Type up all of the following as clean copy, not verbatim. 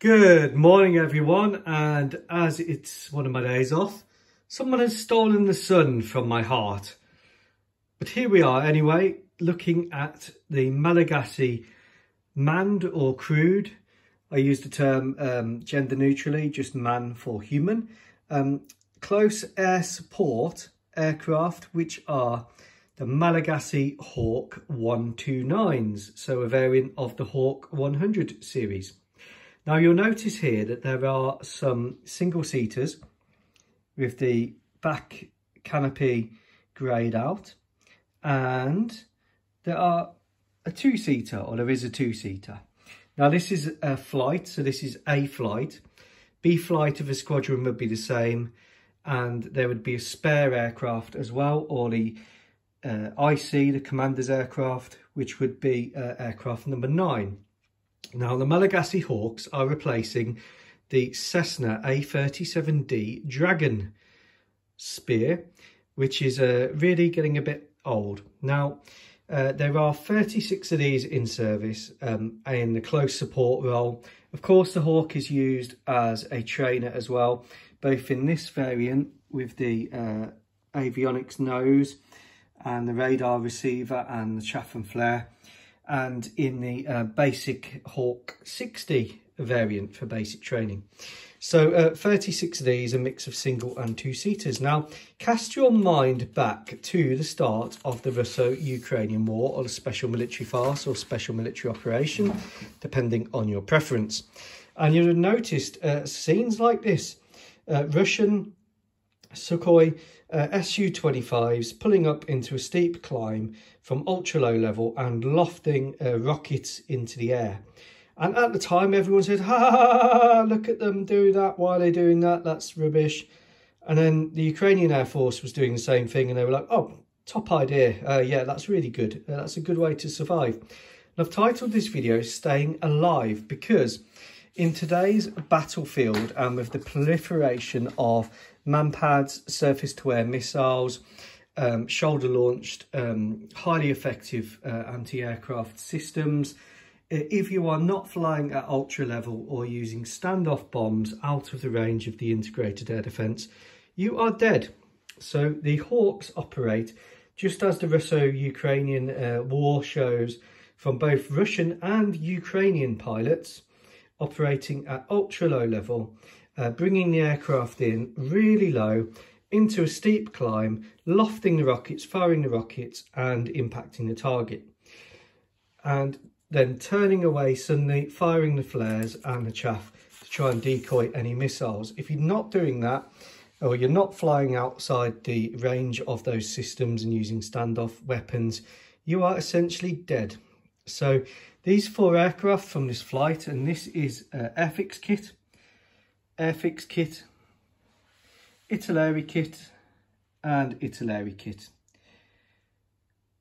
Good morning everyone, and as it's one of my days off, someone has stolen the sun from my heart. But here we are anyway, looking at the Malagasy manned or crewed. I use the term gender neutrally, just man for human. Close air support aircraft, which are the Malagasy Hawk 129s, so a variant of the Hawk 100 series. Now you'll notice here that there are some single seaters with the back canopy greyed out, and there are a two-seater, or there is a two-seater. Now this is a flight, so this is A flight. B flight of a squadron would be the same, and there would be a spare aircraft as well, or the IC, the commander's aircraft, which would be aircraft number 9. Now the Malagasy Hawks are replacing the Cessna A37D Dragon Spear, which is really getting a bit old. Now there are 36 of these in service in the close support role. Of course the Hawk is used as a trainer as well, both in this variant with the avionics nose and the radar receiver and the chaff and flare, and in the basic Hawk 60 variant for basic training. So 36 of these, a mix of single and two-seaters. Now, cast your mind back to the start of the Russo-Ukrainian War, or the special military farce or special military operation, depending on your preference. And you'll have noticed scenes like this. Russian Sukhoi Su-25s pulling up into a steep climb from ultra low level and lofting rockets into the air. And at the time everyone said, ha, look at them do that, why are they doing that, that's rubbish. And then the Ukrainian Air Force was doing the same thing, and they were like, oh, top idea, yeah, that's really good, that's a good way to survive. And I've titled this video Staying Alive, because in today's battlefield, and with the proliferation of manpads, surface-to-air missiles, shoulder-launched, highly effective anti-aircraft systems, if you are not flying at ultra level or using standoff bombs out of the range of the integrated air defence, you are dead. So the Hawks operate just as the Russo-Ukrainian war shows, from both Russian and Ukrainian pilots operating at ultra low level, bringing the aircraft in really low into a steep climb, lofting the rockets, firing the rockets and impacting the target, and then turning away suddenly, firing the flares and the chaff to try and decoy any missiles. If you're not doing that, or you're not flying outside the range of those systems and using standoff weapons, you are essentially dead. So these 4 aircraft from this flight, and this is Airfix kit, Italeri kit and Italeri kit,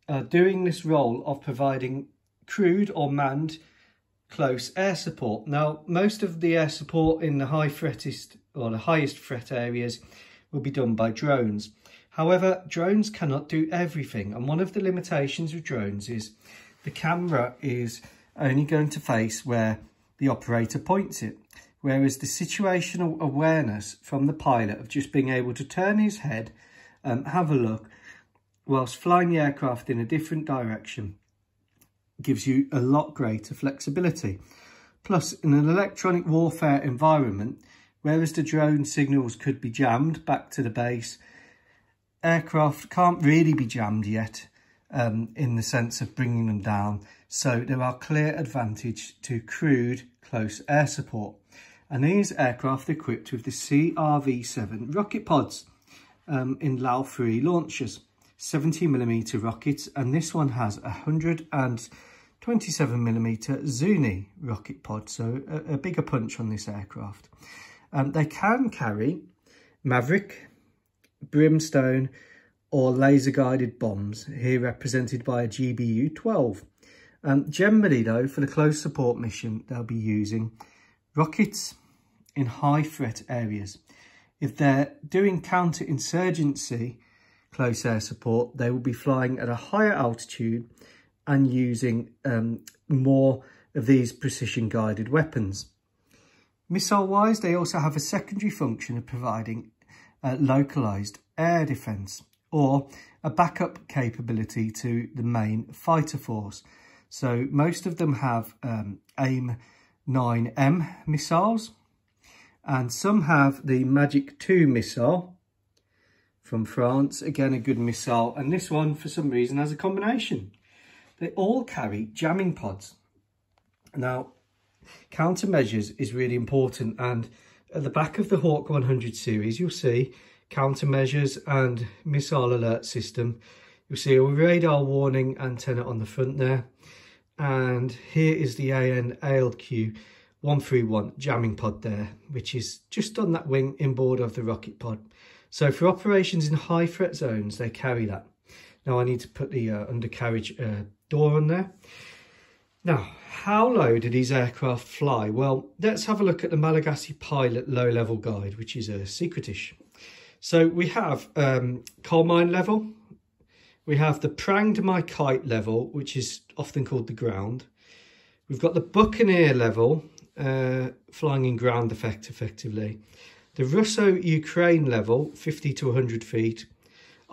are doing this role of providing crewed or manned close air support. Now, most of the air support in the highest threat areas will be done by drones. However, drones cannot do everything, and one of the limitations of drones is the camera is only going to face where the operator points it, whereas the situational awareness from the pilot of just being able to turn his head, have a look whilst flying the aircraft in a different direction, gives you a lot greater flexibility. Plus, in an electronic warfare environment, whereas the drone signals could be jammed back to the base, aircraft can't really be jammed yet, in the sense of bringing them down. So there are clear advantage to crewed close air support. And these aircraft are equipped with the CRV-7 rocket pods in LAL-3 launchers, 70mm rockets, and this one has a 127mm Zuni rocket pod, so a bigger punch on this aircraft. They can carry Maverick, Brimstone or laser guided bombs, here represented by a GBU-12. Generally though, for the close support mission, they'll be using rockets in high threat areas. If they're doing counter-insurgency close air support, they will be flying at a higher altitude and using more of these precision guided weapons. Missile-wise, they also have a secondary function of providing localised air defence or a backup capability to the main fighter force. So most of them have AIM-9M missiles, and some have the Magic 2 missile from France, again a good missile, and this one for some reason has a combination. They all carry jamming pods. Now, countermeasures is really important, and at the back of the Hawk 100 series you'll see countermeasures and missile alert system. You'll see a radar warning antenna on the front there, and here is the AN/ALQ 131 jamming pod there, which is just on that wing inboard of the rocket pod. So for operations in high threat zones they carry that. Now I need to put the undercarriage door on there. Now, how low do these aircraft fly? Well, let's have a look at the Malagasy Pilot Low Level Guide, which is secretish. So we have coal mine level, we have the pranged my kite level, which is often called the ground. We've got the Buccaneer level, flying in ground effect effectively. The Russo-Ukraine level, 50 to 100 feet.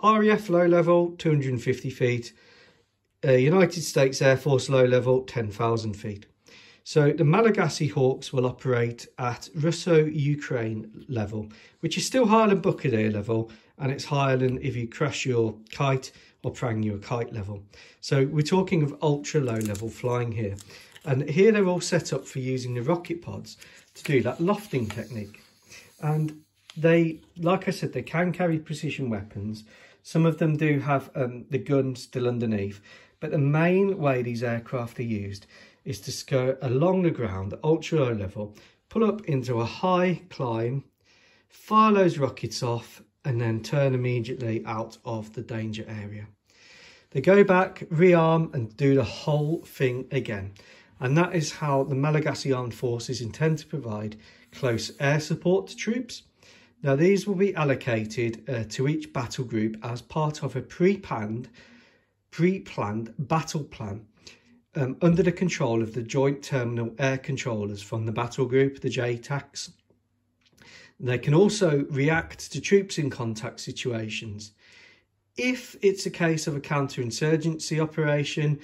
RAF low level, 250 feet. United States Air Force low level, 10,000 feet. So the Malagasy Hawks will operate at Russo-Ukraine level, which is still higher than Buccaneer level, and it's higher than if you crash your kite or prang your kite level. So we're talking of ultra low level flying here. And here they're all set up for using the rocket pods to do that lofting technique. And they, like I said, they can carry precision weapons. Some of them do have the gun still underneath. But the main way these aircraft are used is to skirt along the ground at ultra low level, pull up into a high climb, fire those rockets off, and then turn immediately out of the danger area. They go back, rearm, and do the whole thing again. And that is how the Malagasy Armed Forces intend to provide close air support to troops. Now these will be allocated to each battle group as part of a pre-planned battle plan under the control of the Joint Terminal Air Controllers from the battle group, the JTACs. They can also react to troops in contact situations. If it's a case of a counterinsurgency operation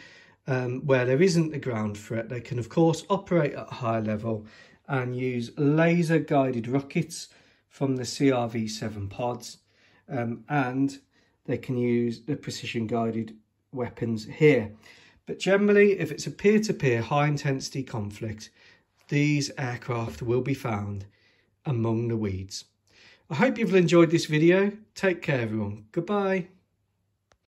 where there isn't a ground threat, they can of course operate at a higher level and use laser guided rockets from the CRV-7 pods, and they can use the precision guided weapons here. But generally, if it's a peer-to-peer high intensity conflict, these aircraft will be found among the weeds. I hope you've enjoyed this video. Take care everyone. Goodbye.